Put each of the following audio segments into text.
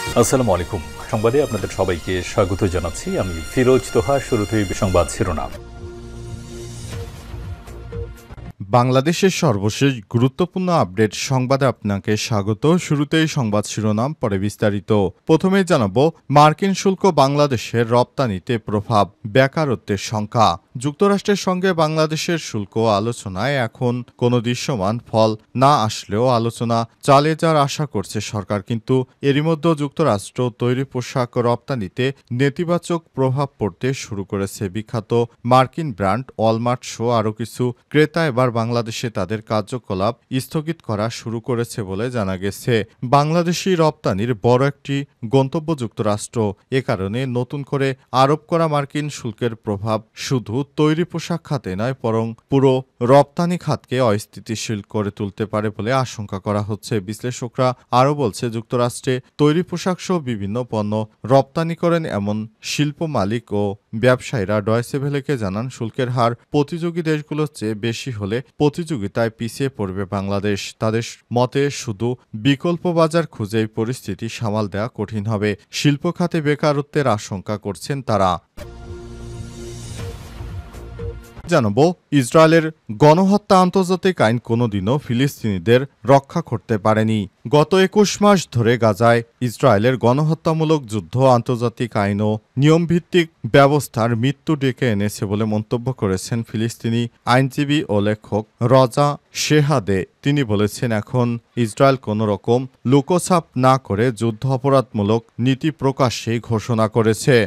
আসসালামু আলাইকুম। সংবাদে আপনাদের সবাইকে স্বাগত জানাচ্ছি। আমি ফিরোজ তোহা। শুরুতেই সংবাদ শিরোনাম। বাংলাদেশের সর্বশেষ গুরুত্বপূর্ণ আপডেট সংবাদে আপনাকে স্বাগত। শুরুতেই সংবাদ শিরোনাম, পরে বিস্তারিত। প্রথমেই জানাবো, মার্কিন শুল্ক বাংলাদেশের রপ্তানিতে প্রভাব, বেকারত্বের সংখ্যা। যুক্তরাষ্ট্রের সঙ্গে বাংলাদেশের শুল্ক আলোচনায় এখন কোনো দৃশ্যমান ফল না আসলেও আলোচনা চালিয়ে যাওয়ার আশা করছে সরকার। কিন্তু এরই মধ্যে যুক্তরাষ্ট্র তৈরি পোশাক রপ্তানিতে নেতিবাচক প্রভাব পড়তে শুরু করেছে। বিখ্যাত মার্কিন ব্র্যান্ড ওয়ালমার্ট সহ আরও কিছু ক্রেতা এবার বাংলাদেশে তাদের কার্যকলাপ স্থগিত করা শুরু করেছে বলে জানা গেছে। বাংলাদেশি রপ্তানির বড় একটি গন্তব্য যুক্তরাষ্ট্র। এ কারণে নতুন করে আরোপ করা মার্কিন শুল্কের প্রভাব শুধু তৈরি পোশাক খাতে নয়, বরং পুরো রপ্তানি খাতকে অস্থিতিশীল করে তুলতে পারে বলে আশঙ্কা করা হচ্ছে। বিশ্লেষকরা আরও বলছে, যুক্তরাষ্ট্রে তৈরি পোশাক সহ বিভিন্ন পণ্য রপ্তানি করেন এমন শিল্প মালিক ও ব্যবসায়ীরা ডয়েচে ভেলেকে জানান, শুল্কের হার প্রতিযোগী দেশগুলোর চেয়ে বেশি হলে প্রতিযোগিতায় পিছিয়ে পড়বে বাংলাদেশ। তাদের মতে শুধু বিকল্প বাজার খুঁজেই পরিস্থিতি সামাল দেওয়া কঠিন হবে। শিল্প খাতে বেকারত্বের আশঙ্কা করছেন তারা। জানাবো, ইসরায়েলের গণহত্যা আন্তর্জাতিক আইন কোনোদিনও ফিলিস্তিনিদের রক্ষা করতে পারেনি। গত ২১ মাস ধরে গাজায় ইসরায়েলের গণহত্যামূলক যুদ্ধ আন্তর্জাতিক আইন ও নিয়মভিত্তিক ব্যবস্থার মৃত্যু ডেকে এনেছে বলে মন্তব্য করেছেন ফিলিস্তিনি আইনজীবী ও লেখক রজা শেহাদে। তিনি বলেছেন, এখন ইসরায়েল কোনো রকম লুকোছাপ না করে যুদ্ধ অপরাধমূলক নীতি প্রকাশ্যেই ঘোষণা করেছে।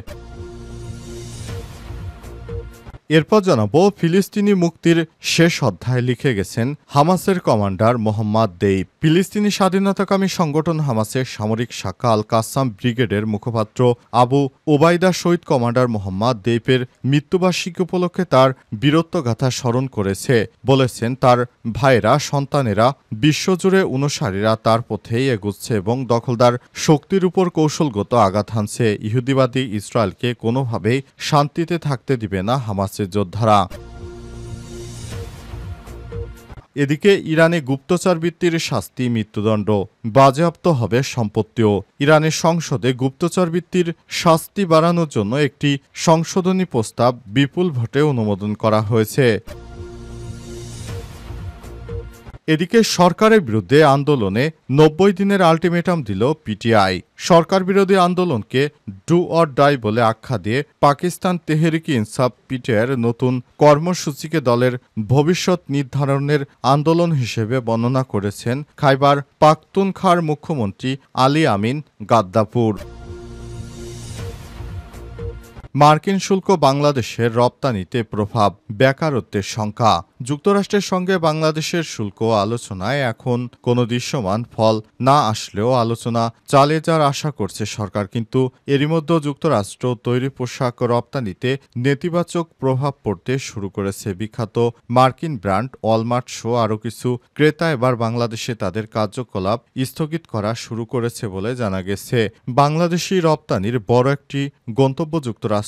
এরপর জানাবো, ফিলিস্তিনি মুক্তির শেষ অধ্যায় লিখে গেছেন হামাসের কমান্ডার মোহাম্মদ দেইব। ফিলিস্তিনি স্বাধীনতাকামী সংগঠন হামাসের সামরিক শাখা আল কাসাম ব্রিগেডের মুখপাত্র আবু ওবায়দা শহীদ কমান্ডার মোহাম্মদ দেইবের মৃত্যুবার্ষিকী উপলক্ষে তার বীরত্বগাথা স্মরণ করেছে। বলেছেন, তার ভাইয়েরা, সন্তানেরা, বিশ্বজুড়ে অনুসারীরা তার পথেই এগুচ্ছে এবং দখলদার শক্তির উপর কৌশলগত আঘাত হানছে। ইহুদিবাদী ইসরায়েলকে কোনোভাবেই শান্তিতে থাকতে দিবে না হামাসের যোদ্ধারা। এদিকে ইরানে গুপ্তচরবৃত্তির শাস্তি মৃত্যুদণ্ড, বাজেয়াপ্ত হবে সম্পত্তিও। ইরানের সংসদে গুপ্তচরবৃত্তির শাস্তি বাড়ানোর জন্য একটি সংশোধনী প্রস্তাব বিপুল ভোটে অনুমোদন করা হয়েছে। এদিকে সরকারের বিরুদ্ধে আন্দোলনে ৯০ দিনের আলটিমেটাম দিল পিটিআই। সরকার বিরোধী আন্দোলনকে ডু অর ডাই বলে আখ্যা দিয়ে পাকিস্তান তেহরিকি ইনসাফ পিটিআইয়ের নতুন কর্মসূচিকে দলের ভবিষ্যৎ নির্ধারণের আন্দোলন হিসেবে বর্ণনা করেছেন খাইবার পাখতুনখার মুখ্যমন্ত্রী আলী আমিন গাদ্দাফুর। মার্কিন শুল্ক বাংলাদেশের রপ্তানিতে প্রভাব, বেকারত্বের সংখ্যা। যুক্তরাষ্ট্রের সঙ্গে বাংলাদেশের শুল্ক আলোচনায় এখন কোনো দৃশ্যমান ফল না আসলেও আলোচনা চালিয়ে যাওয়ার আশা করছে সরকার। কিন্তু এরই মধ্যে যুক্তরাষ্ট্র তৈরি পোশাক রপ্তানিতে নেতিবাচক প্রভাব পড়তে শুরু করেছে। বিখ্যাত মার্কিন ব্র্যান্ড ওয়ালমার্ট সহ আরও কিছু ক্রেতা এবার বাংলাদেশে তাদের কার্যকলাপ স্থগিত করা শুরু করেছে বলে জানা গেছে। বাংলাদেশি রপ্তানির বড় একটি গন্তব্য যুক্তরাষ্ট্র।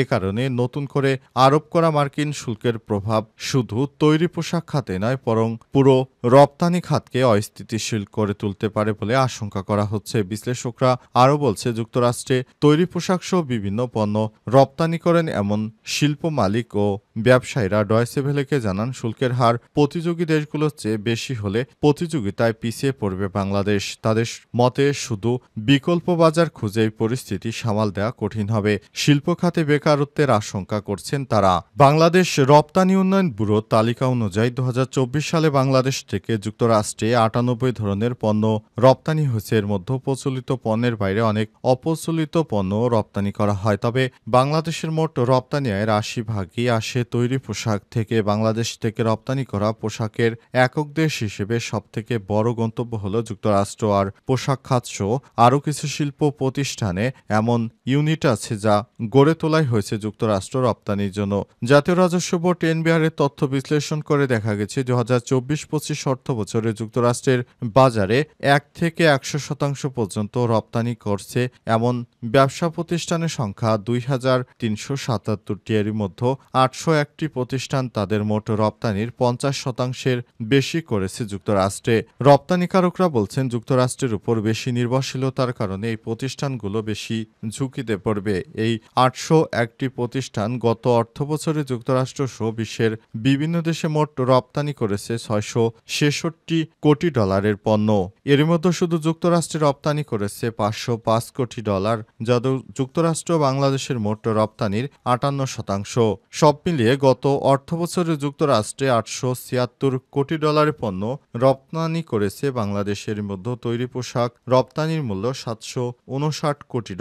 এ কারণে নতুন করে আরোপ করা মার্কিন শুল্কের প্রভাব শুধু তৈরি পোশাক খাতে নয়, বরং পুরো রপ্তানি খাতকে অস্থিতিশীল করে তুলতে পারে বলে আশঙ্কা করা হচ্ছে। বিশ্লেষকরা আরও বলছে, যুক্তরাষ্ট্রে তৈরি পোশাক সহ বিভিন্ন পণ্য রপ্তানি করেন এমন শিল্প মালিক ও ব্যবসায়ীরা ডয়েচে ভেলেকে জানান, শুল্কের হার প্রতিযোগী দেশগুলোর চেয়ে বেশি হলে প্রতিযোগিতায় পিছিয়ে পড়বে বাংলাদেশ। তাদের মতে শুধু বিকল্প বাজার খুঁজেই পরিস্থিতি সামাল দেওয়া কঠিন হবে। শিল্প খাতে বেকারত্বের আশঙ্কা করছেন তারা। বাংলাদেশ রপ্তানি উন্নয়ন ব্যুরো তালিকা অনুযায়ী ২০২৪ সালে বাংলাদেশ থেকে যুক্তরাষ্ট্রে ৯৮ ধরনের পণ্য রপ্তানি হয়েছে। এর মধ্যে প্রচলিত পণ্যের বাইরে অনেক অপ্রচলিত পণ্য রপ্তানি করা হয়। তবে বাংলাদেশের মোট রপ্তানি আয়ের ৮০% আসে তৈরি পোশাক থেকে। বাংলাদেশ থেকে রপ্তানি করা পোশাকের একক দেশ হিসেবে সবথেকে বড় গন্তব্য হল যুক্তরাষ্ট্র। আর পোশাক খাত সহ আরও কিছু শিল্প প্রতিষ্ঠানে এমন ইউনিট আছে যা গড়ে তোলাই হয়েছে যুক্তরাষ্ট্র রপ্তানির জন্য। জাতীয় রাজস্ব বোর্ড এনবিআর এর তথ্য বিশ্লেষণ করে দেখা গেছে 2024-25 অর্থবছরে যুক্তরাষ্ট্রের বাজারে 1 থেকে 100% পর্যন্ত রপ্তানি করছে এমন ব্যবসা প্রতিষ্ঠানের সংখ্যা 2,377টি। এর মধ্যে 801টি প্রতিষ্ঠান তাদের মোট রপ্তানির 50%-এর বেশি করেছে যুক্তরাষ্ট্রে। রপ্তানিকারকরা বলছেন যুক্তরাষ্ট্রের উপর বেশি নির্ভরশীলতার কারণে এই প্রতিষ্ঠানগুলো বেশি ঝুঁকিতে পড়বে। এই 801টি প্রতিষ্ঠান গত অর্থবছরে যুক্তরাষ্ট্র সহ বিশ্বের বিভিন্ন দেশে মোট রপ্তানি করেছে $666 কোটি পণ্য। এর মধ্যে শুধু যুক্তরাষ্ট্রে রপ্তানি করেছে $505 কোটি, যা যুক্তরাষ্ট্র বাংলাদেশের মোট রপ্তানির 58%। সব মিলিয়ে গত অর্থবছরে যুক্তরাষ্ট্রে $876 কোটি পণ্য রপ্তানি করেছে বাংলাদেশের মধ্যে তৈরি পোশাক রপ্তানির মূল্য $759 কোটি।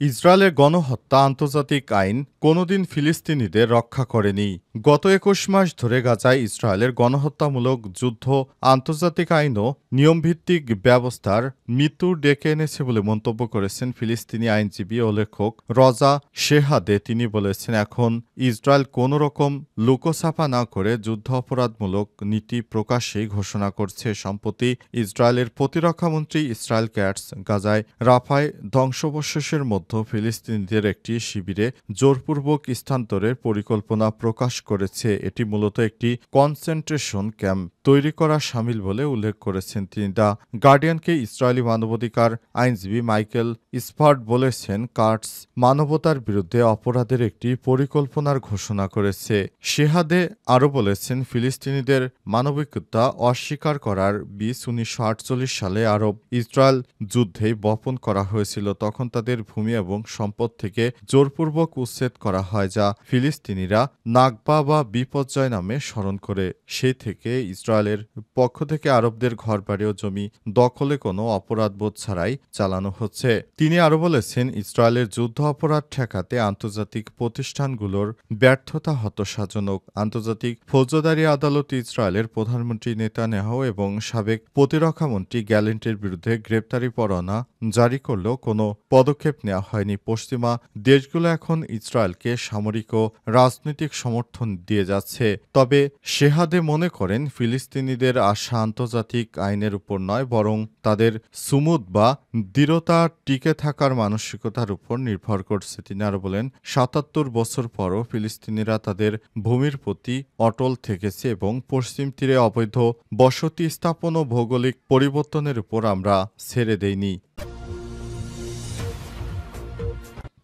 ইসরায়েলের গণহত্যা আন্তর্জাতিক আইন কোনোদিন ফিলিস্তিনিদের রক্ষা করেনি। গত 21 মাস ধরে গাজায় ইসরায়েলের গণহত্যামূলক যুদ্ধ আন্তর্জাতিক আইনও নিয়মভিত্তিক ব্যবস্থার মৃত্যু ডেকে এনেছে বলে মন্তব্য করেছেন ফিলিস্তিনি আইনজীবী ও লেখক রজা শেহাদে। তিনি বলেছেন, এখন ইসরায়েল কোনো রকম লুকোছাপা না করে যুদ্ধ অপরাধমূলক নীতি প্রকাশেই ঘোষণা করছে। সম্প্রতি ইসরায়েলের প্রতিরক্ষামন্ত্রী ইসরায়েল ক্যাটস গাজায় রাফায় ধ্বংসাবশেষের মধ্যে ফিলিস্তিনিদের একটি শিবিরে জোরপূর্বক স্থানান্তরের পরিকল্পনা প্রকাশ করেছে। এটি মূলত একটি কনসেন্ট্রেশন ক্যাম্প তৈরি করা শামিল বলে উল্লেখ করেছেন তিনি। দ্য গার্ডিয়ানকে ইসরায়েলি মানবাধিকার আইনজীবী মাইকেল স্পার্ট বলেছেন, কার্টস মানবতার বিরুদ্ধে অপরাধের একটি পরিকল্পনার ঘোষণা করেছে। শেহাদে আরও বলেছেন, ফিলিস্তিনিদের মানবিকতা অস্বীকার করার বীজ 1948 সালে আরব ইসরায়েল যুদ্ধেই বপন করা হয়েছিল। তখন তাদের ভূমি এবং সম্পদ থেকে জোরপূর্বক উচ্ছেদ করা হয়, যা ফিলিস্তিনিরা নাকবা বা বিপর্যয় নামে স্মরণ করে। সেই থেকে ইসরায়েলের পক্ষ থেকে আরবদের ঘরবাড়ি ও জমি দখলে কোনো অপরাধবোধ ছাড়াই চালানো হচ্ছে। তিনি আরও বলেছেন, ইসরায়েলের যুদ্ধ অপরাধ ঠেকাতে আন্তর্জাতিক প্রতিষ্ঠানগুলোর ব্যর্থতা হতাশাজনক। আন্তর্জাতিক ফৌজদারি আদালত ইসরায়েলের প্রধানমন্ত্রী নেতানিয়াহু এবং সাবেক প্রতিরক্ষামন্ত্রী গ্যালেন্টের বিরুদ্ধে গ্রেপ্তারি পরোয়ানা জারি করলেও কোনো পদক্ষেপ নেওয়া হয়নি। পশ্চিমা দেশগুলো এখন ইসরায়েলকে সামরিক ও রাজনৈতিক সমর্থন দিয়ে যাচ্ছে। তবে শেহাদে মনে করেন, ফিলিস্তিনিদের আশা আন্তর্জাতিক আইনের উপর নয়, বরং তাদের সুমুদ বা দৃঢ়তা টিকে থাকার মানসিকতার উপর নির্ভর করছে। তিনি আরও বলেন, ৭৭ বছর পরও ফিলিস্তিনিরা তাদের ভূমির প্রতি অটল থেকেছে এবং পশ্চিম তীরে অবৈধ বসতি স্থাপন ও ভৌগোলিক পরিবর্তনের উপর আমরা ছেড়ে দেইনি।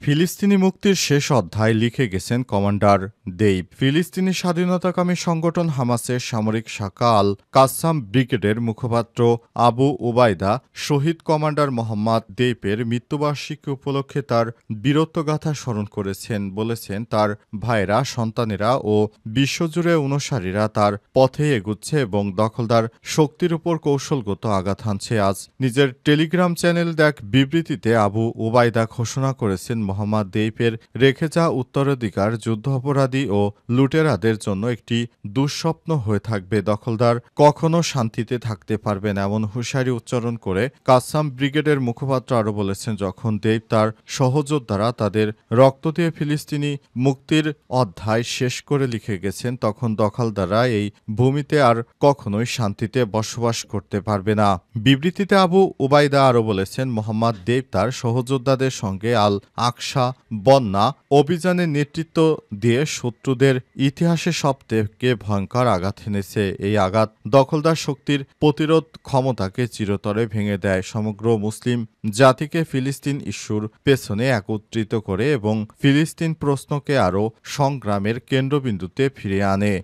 ফিলিস্তিনি মুক্তির শেষ অধ্যায় লিখে গেছেন কমান্ডার দেইব। ফিলিস্তিনি স্বাধীনতাকামী সংগঠন হামাসের সামরিক শাখা আল কাসাম ব্রিগেডের মুখপাত্র আবু উবাইদা শহীদ কমান্ডার মোহাম্মদ দেইবের মৃত্যুবার্ষিকী উপলক্ষে তার বীরত্বগাথা স্মরণ করেছেন। বলেছেন, তার ভাইরা, সন্তানেরা ও বিশ্বজুড়ে অনুসারীরা তার পথে এগুচ্ছে এবং দখলদার শক্তির উপর কৌশলগত আঘাত হানছে। আজ নিজের টেলিগ্রাম চ্যানেল এক বিবৃতিতে আবু উবাইদা ঘোষণা করেছেন, মোহাম্মদ দেইবের রেখে যাওয়া উত্তরাধিকার যুদ্ধ অপরাধী ও লুটেরাদের জন্য একটি দুঃস্বপ্ন হয়ে থাকবে। দখলদার কখনো শান্তিতে থাকতে পারবে না, এমন হুঁশিয়ারি উচ্চারণ করে কাসাম ব্রিগেডের মুখপাত্র আরও বলেছেন, যখন দেইব তার সহযোদ্ধারা তাদের রক্ত দিয়ে ফিলিস্তিনি মুক্তির অধ্যায় শেষ করে লিখে গেছেন, তখন দখলদাররা এই ভূমিতে আর কখনোই শান্তিতে বসবাস করতে পারবে না। বিবৃতিতে আবু উবাইদা আরও বলেছেন, মোহাম্মদ দেইব তার সহযোদ্ধাদের সঙ্গে আল আকসা বন্যা অভিযানের নেতৃত্ব দিয়ে শত্রুদের ইতিহাসে সবথেকে ভয়ঙ্কর আঘাত এনেছে। এই আঘাত দখলদার শক্তির প্রতিরোধ ক্ষমতাকে চিরতরে ভেঙে দেয়, সমগ্র মুসলিম জাতিকে ফিলিস্তিন ইস্যুর পেছনে একত্রিত করে এবং ফিলিস্তিন প্রশ্নকে আরও সংগ্রামের কেন্দ্রবিন্দুতে ফিরিয়ে আনে।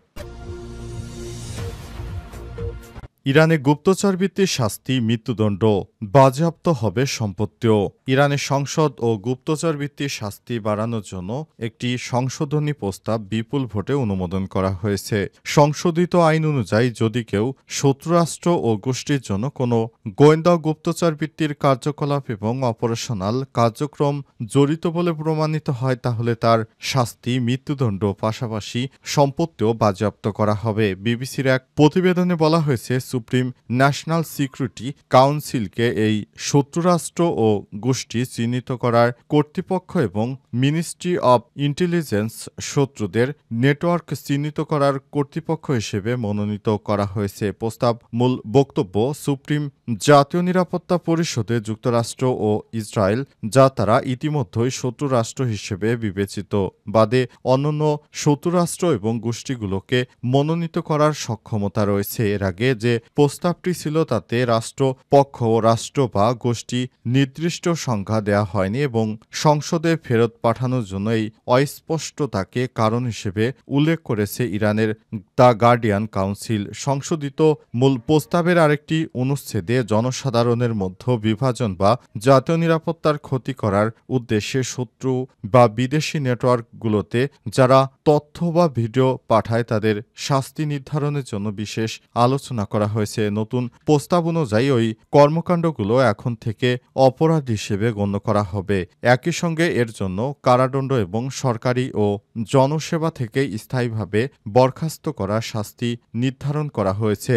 ইরানে গুপ্তচরবৃত্তির শাস্তি মৃত্যুদণ্ড, বাজেয়াপ্ত হবে সম্পত্তিও। ইরানের সংসদ ও গুপ্তচরবৃত্তির শাস্তি বাড়ানোর জন্য একটি সংশোধনী প্রস্তাব বিপুল ভোটে অনুমোদন করা হয়েছে। সংশোধিত আইন অনুযায়ী যদি কেউ শত্রুরাষ্ট্র ও গোষ্ঠীর জন্য কোনো গোয়েন্দা গুপ্তচরবৃত্তির কার্যকলাপ এবং অপারেশনাল কার্যক্রম জড়িত বলে প্রমাণিত হয়, তাহলে তার শাস্তি মৃত্যুদণ্ড, পাশাপাশি সম্পত্তিও বাজেয়াপ্ত করা হবে। বিবিসির এক প্রতিবেদনে বলা হয়েছে, সুপ্রিম ন্যাশনাল সিকিউরিটি কাউন্সিলকে এই শত্রুরাষ্ট্র ও গোষ্ঠী চিহ্নিত করার কর্তৃপক্ষ এবং মিনিস্ট্রি অব ইন্টেলিজেন্স শত্রুদের নেটওয়ার্ক চিহ্নিত করার কর্তৃপক্ষ হিসেবে মনোনীত করা হয়েছে। প্রস্তাব মূল বক্তব্য সুপ্রিম জাতীয় নিরাপত্তা পরিষদে যুক্তরাষ্ট্র ও ইসরায়েল, যা তারা ইতিমধ্যেই শত্রু রাষ্ট্র হিসেবে বিবেচিত, বাদে অন্যান্য শত্রুরাষ্ট্র এবং গোষ্ঠীগুলোকে মনোনীত করার সক্ষমতা রয়েছে। এর আগে যে প্রস্তাবটি ছিল তাতে রাষ্ট্রপক্ষ ও রাষ্ট্র বা গোষ্ঠী নির্দিষ্ট সংখ্যা দেওয়া হয়নি এবং সংসদে ফেরত পাঠানোর জন্য এই অস্পষ্টতাকে কারণ হিসেবে উল্লেখ করেছে ইরানের দ্য গার্ডিয়ান কাউন্সিল। সংশোধিত মূল প্রস্তাবের আরেকটি অনুচ্ছেদে জনসাধারণের মধ্যে বিভাজন বা জাতীয় নিরাপত্তার ক্ষতি করার উদ্দেশ্যে শত্রু বা বিদেশি নেটওয়ার্কগুলোতে যারা তথ্য বা ভিডিও পাঠায় তাদের শাস্তি নির্ধারণের জন্য বিশেষ আলোচনা করা হয়েছে। নতুন প্রস্তাব অনুযায়ী ওই কর্মকাণ্ডগুলো এখন থেকে অপরাধ হিসেবে গণ্য করা হবে। একই সঙ্গে এর জন্য কারাদণ্ড এবং সরকারি ও জনসেবা থেকে স্থায়ীভাবে বরখাস্ত করা শাস্তি নির্ধারণ করা হয়েছে।